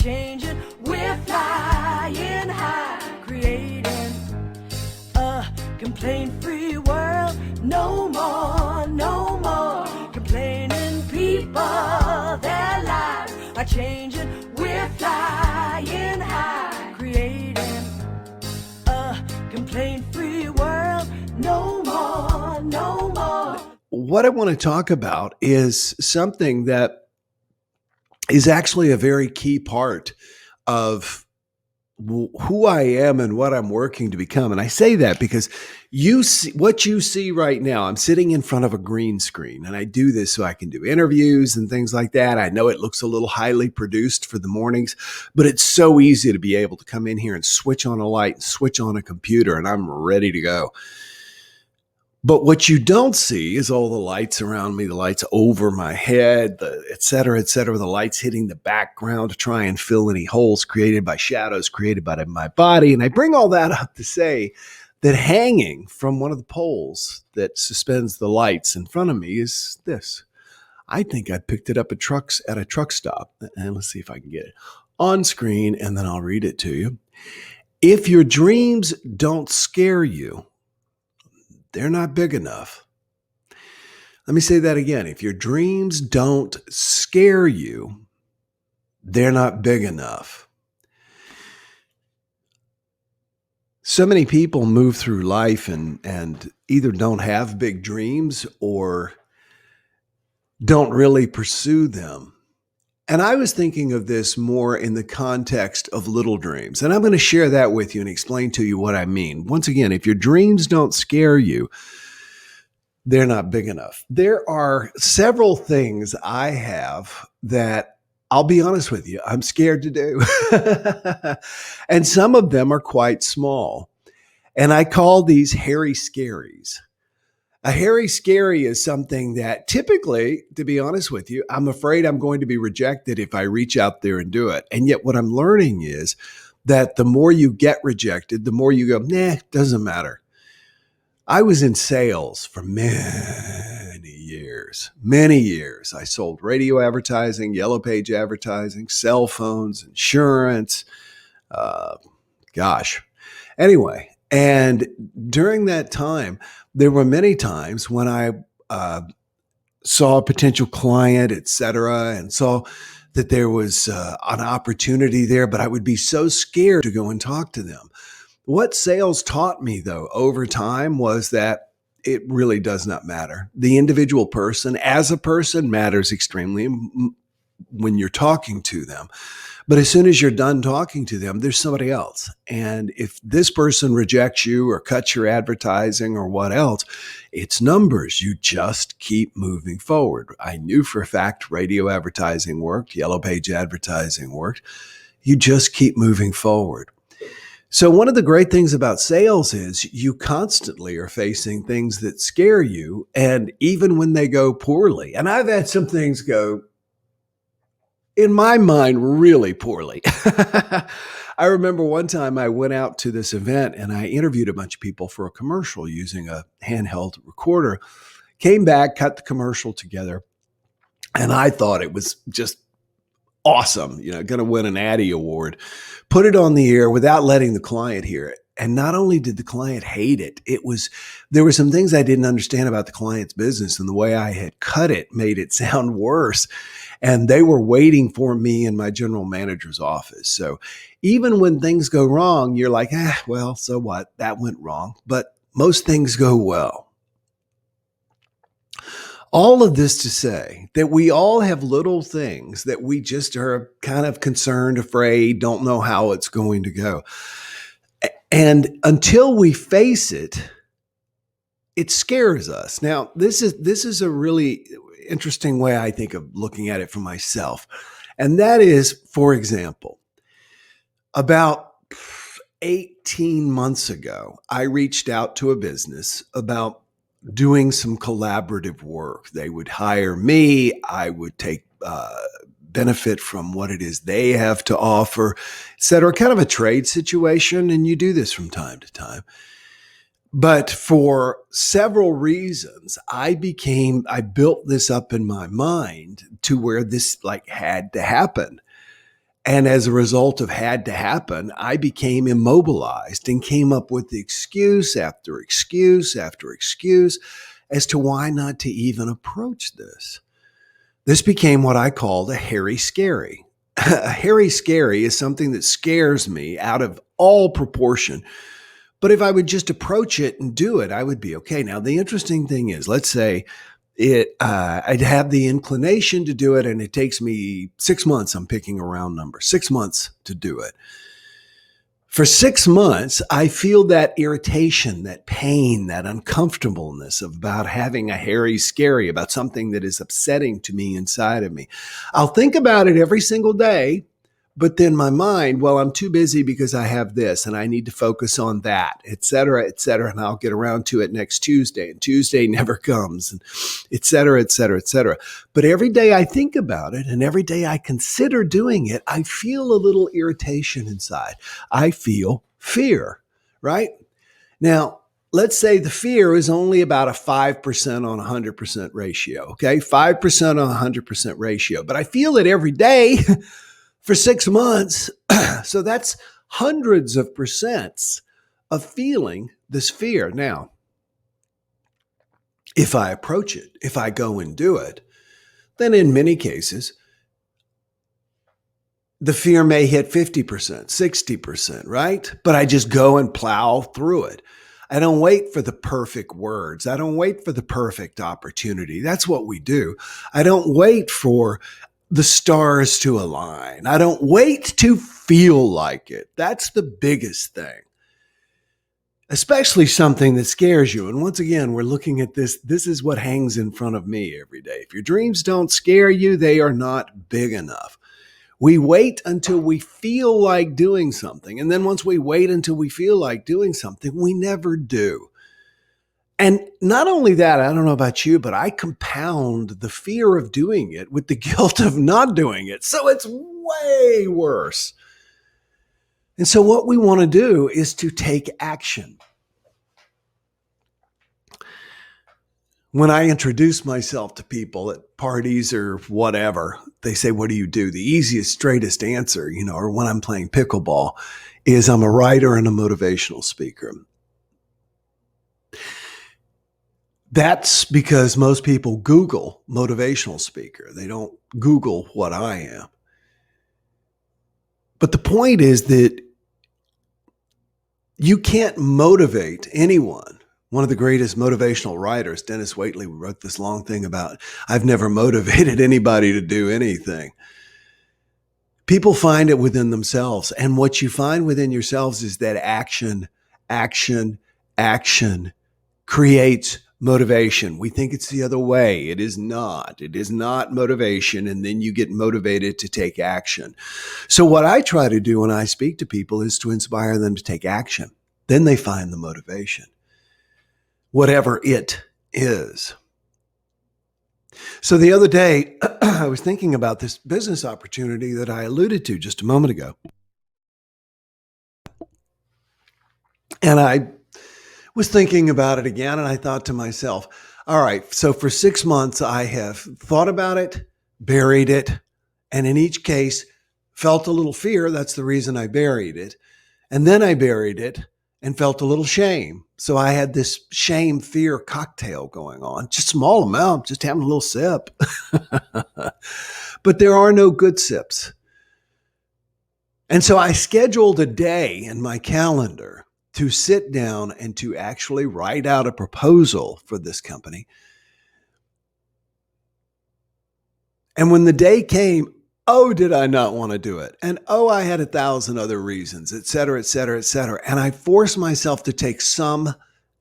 changing. We're flying high, creating a complaint-free world. No more, no more complaining. People, their lives are changing. We're flying high, creating a complaint-free world. No more, no more. What I want to talk about is something that is actually a very key part of who I am and what I'm working to become. And I say that because you see what you see right now. I'm sitting in front of a green screen, and I do this so I can do interviews and things like that. I know it looks a little highly produced for the mornings, but it's so easy to be able to come in here and switch on a light and switch on a computer, and I'm ready to go. But what you don't see is all the lights around me, the lights over my head, et cetera, the lights hitting the background to try and fill any holes created by shadows created by my body. And I bring all that up to say that hanging from one of the poles that suspends the lights in front of me is this. I think I picked it up at a truck stop. And let's see if I can get it on screen, and then I'll read it to you. If your dreams don't scare you, they're not big enough. Let me say that again. If your dreams don't scare you, they're not big enough. So many people move through life and either don't have big dreams or don't really pursue them. And I was thinking of this more in the context of little dreams. And I'm going to share that with you and explain to you what I mean. Once again, if your dreams don't scare you, they're not big enough. There are several things I have that, I'll be honest with you, I'm scared to do. And some of them are quite small. And I call these hairy scaries. A hairy scary is something that typically, to be honest with you, I'm afraid I'm going to be rejected if I reach out there and do it. And yet what I'm learning is that the more you get rejected, the more you go, nah, doesn't matter. I was in sales for many years. I sold radio advertising, yellow page advertising, cell phones, insurance. Anyway, and during that time, there were many times when I saw a potential client, et cetera, and saw that there was an opportunity there, but I would be so scared to go and talk to them. What sales taught me, though, over time was that it really does not matter. The individual person as a person matters extremely when you're talking to them. But as soon as you're done talking to them, there's somebody else. And if this person rejects you or cuts your advertising or what else, it's numbers. You just keep moving forward. I knew for a fact radio advertising worked, yellow page advertising worked. You just keep moving forward. So one of the great things about sales is you constantly are facing things that scare you, and even when they go poorly. And I've had some things go, in my mind, really poorly. I remember one time I went out to this event and I interviewed a bunch of people for a commercial using a handheld recorder, came back, cut the commercial together, and I thought it was just awesome, going to win an Addy Award. Put it on the air without letting the client hear it. And not only did the client hate it, there were some things I didn't understand about the client's business, and the way I had cut it made it sound worse. And they were waiting for me in my general manager's office. So even when things go wrong, you're like, well, so what? That went wrong. But most things go well. All of this to say that we all have little things that we just are kind of concerned, afraid, don't know how it's going to go. And until we face it, it scares us. Now, this is a really interesting way I think of looking at it for myself. And that is, for example, about 18 months ago, I reached out to a business about doing some collaborative work. They would hire me. I would take benefit from what it is they have to offer, et cetera, kind of a trade situation. And you do this from time to time. But for several reasons, I built this up in my mind to where this had to happen. And as a result of had to happen, I became immobilized and came up with excuse after excuse after excuse as to why not to even approach this. This became what I called a hairy scary. A hairy scary is something that scares me out of all proportion. But if I would just approach it and do it, I would be okay. Now, the interesting thing is, let's say I'd have the inclination to do it, and it takes me 6 months. I'm picking a round number, 6 months to do it. For 6 months, I feel that irritation, that pain, that uncomfortableness about having a hairy scary about something that is upsetting to me inside of me. I'll think about it every single day, but then my mind, well, I'm too busy because I have this and I need to focus on that, et cetera, and I'll get around to it next Tuesday, and Tuesday never comes, and et cetera, et cetera, et cetera. But every day I think about it and every day I consider doing it, I feel a little irritation inside. I feel fear, right? Now, let's say the fear is only about a 5% on 100% ratio, okay? 5% on 100% ratio, but I feel it every day for 6 months. So that's hundreds of percents of feeling this fear. Now, if I approach it, if I go and do it, then in many cases, the fear may hit 50%, 60%, right? But I just go and plow through it. I don't wait for the perfect words. I don't wait for the perfect opportunity. That's what we do. I don't wait for the stars to align. I don't wait to feel like it. That's the biggest thing, especially something that scares you. And once again, we're looking at this. This is what hangs in front of me every day. If your dreams don't scare you, they are not big enough. We wait until we feel like doing something. And then once we wait until we feel like doing something, we never do. And not only that, I don't know about you, but I compound the fear of doing it with the guilt of not doing it. So it's way worse. And so what we want to do is to take action. When I introduce myself to people at parties or whatever, they say, what do you do? The easiest, straightest answer, or when I'm playing pickleball, is I'm a writer and a motivational speaker. That's because most people Google motivational speaker. They don't Google what I am. But the point is that you can't motivate anyone. One of the greatest motivational writers, Dennis Waitley, wrote this long thing about, I've never motivated anybody to do anything. People find it within themselves. And what you find within yourselves is that action creates motivation. We think it's the other way. It is not. It is not motivation. And then you get motivated to take action. So what I try to do when I speak to people is to inspire them to take action. Then they find the motivation, whatever it is. So the other day, I was thinking about this business opportunity that I alluded to just a moment ago. And I was thinking about it again, and I thought to myself, all right, so for 6 months, I have thought about it, buried it, and in each case, felt a little fear. That's the reason I buried it. And then I buried it and felt a little shame. So I had this shame fear cocktail going on, just small amount, just having a little sip. But there are no good sips. And so I scheduled a day in my calendar to sit down and to actually write out a proposal for this company. And when the day came, oh, did I not want to do it? And oh, I had 1,000 other reasons, et cetera, et cetera, et cetera. And I forced myself to take some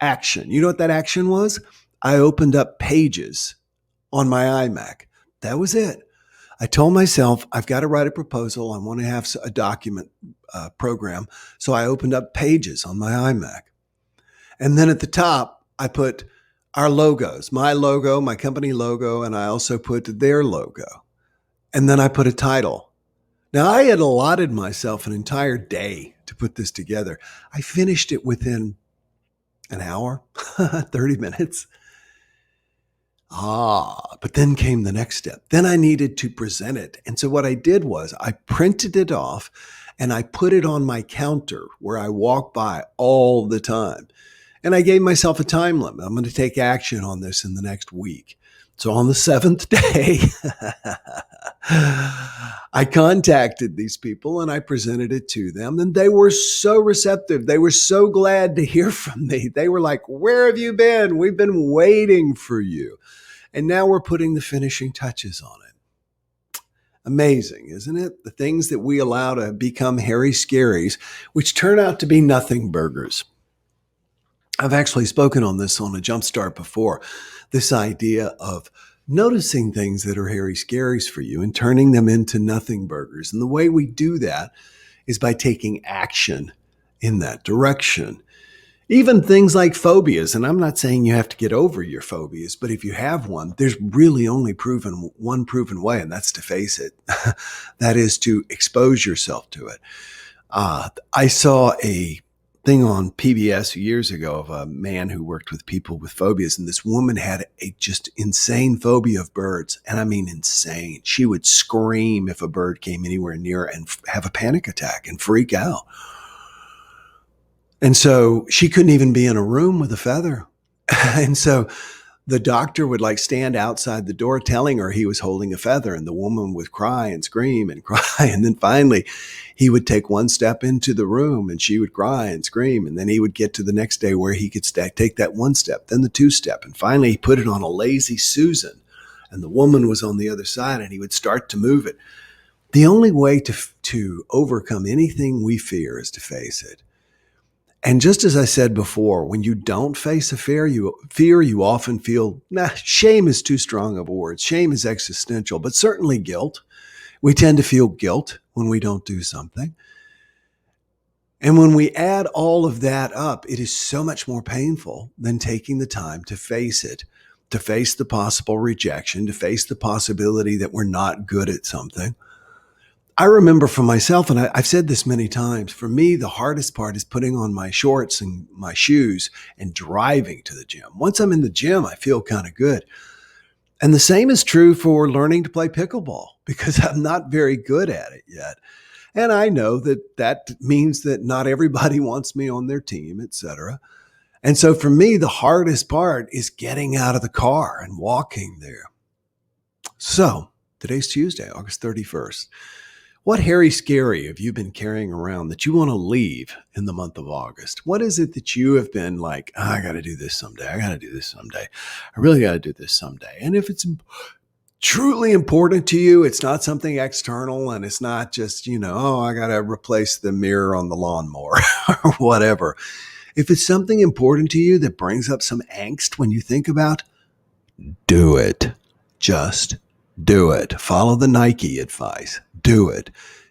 action. You know what that action was? I opened up Pages on my iMac. That was it. I told myself, I've got to write a proposal. I want to have a document program. So I opened up Pages on my iMac. And then at the top, I put our logos, my logo, my company logo, and I also put their logo. And then I put a title. Now, I had allotted myself an entire day to put this together. I finished it within an hour, 30 minutes. But then came the next step. Then I needed to present it. And so what I did was I printed it off and I put it on my counter where I walk by all the time. And I gave myself a time limit. I'm going to take action on this in the next week. So on the 7th day, I contacted these people and I presented it to them. And they were so receptive. They were so glad to hear from me. They were like, "Where have you been? We've been waiting for you." And now we're putting the finishing touches on it. Amazing, isn't it? The things that we allow to become hairy scaries, which turn out to be nothing burgers. I've actually spoken on this on a JumpStart before, this idea of noticing things that are hairy scaries for you and turning them into nothing burgers. And the way we do that is by taking action in that direction. Even things like phobias, and I'm not saying you have to get over your phobias, but if you have one, there's really only one proven way, and that's to face it. That is to expose yourself to it. I saw a thing on PBS years ago of a man who worked with people with phobias, and this woman had a just insane phobia of birds. And I mean insane. She would scream if a bird came anywhere near and have a panic attack and freak out. And so she couldn't even be in a room with a feather. And so the doctor would like stand outside the door telling her he was holding a feather, and the woman would cry and scream and cry. And then finally he would take one step into the room and she would cry and scream. And then he would get to the next day where he could take that one step, then the 2-step. And finally he put it on a lazy Susan and the woman was on the other side and he would start to move it. The only way to overcome anything we fear is to face it. And just as I said before, when you don't face a fear, you often feel, shame is too strong of a word. Shame is existential, but certainly guilt. We tend to feel guilt when we don't do something. And when we add all of that up, it is so much more painful than taking the time to face it, to face the possible rejection, to face the possibility that we're not good at something. I remember for myself, and I've said this many times, for me, the hardest part is putting on my shorts and my shoes and driving to the gym. Once I'm in the gym, I feel kind of good. And the same is true for learning to play pickleball because I'm not very good at it yet. And I know that means that not everybody wants me on their team, etc. And so for me, the hardest part is getting out of the car and walking there. So today's Tuesday, August 31st. What hairy scary have you been carrying around that you want to leave in the month of August? What is it that you have been like, I got to do this someday. I got to do this someday. I really got to do this someday. And if it's truly important to you, it's not something external and it's not just, I got to replace the mirror on the lawnmower or whatever. If it's something important to you that brings up some angst when you think about, do it. Just do it. Follow the Nike advice. Do it.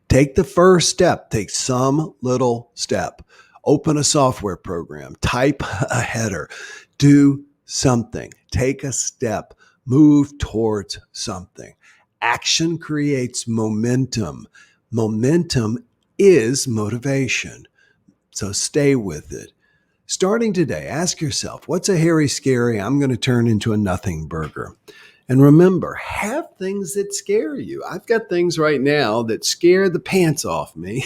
Take the first step. Take some little step. Open a software program. Type a header. Do something. Take a step. Move towards something. Action creates momentum. Momentum is motivation. So stay with it. Starting today, ask yourself, what's a hairy scary I'm going to turn into a nothing burger? And remember, have things that scare you. I've got things right now that scare the pants off me.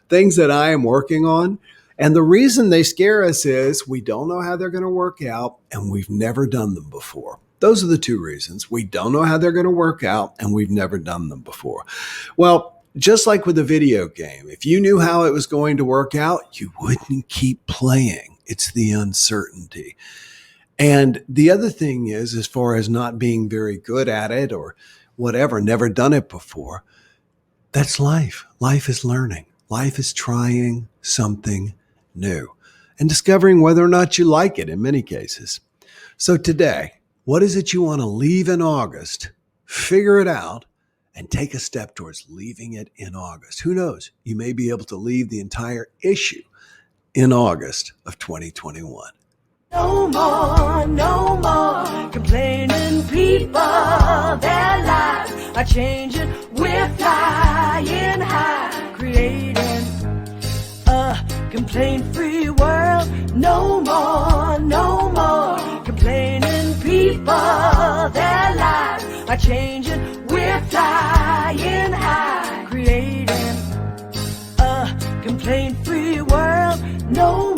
Things that I am working on. And the reason they scare us is we don't know how they're going to work out and we've never done them before. Those are the two reasons. We don't know how they're going to work out and we've never done them before. Well, just like with a video game, if you knew how it was going to work out, you wouldn't keep playing. It's the uncertainty. And the other thing is, as far as not being very good at it or whatever, never done it before, that's life. Life is learning. Life is trying something new and discovering whether or not you like it in many cases. So today, what is it you want to leave in August? Figure it out and take a step towards leaving it in August. Who knows? You may be able to leave the entire issue in August of 2021. No more complaining people. Their lives are changing. We're flying high, creating a complaint-free world. No more complaining people. are changing, we're flying high, creating a complaint-free world. No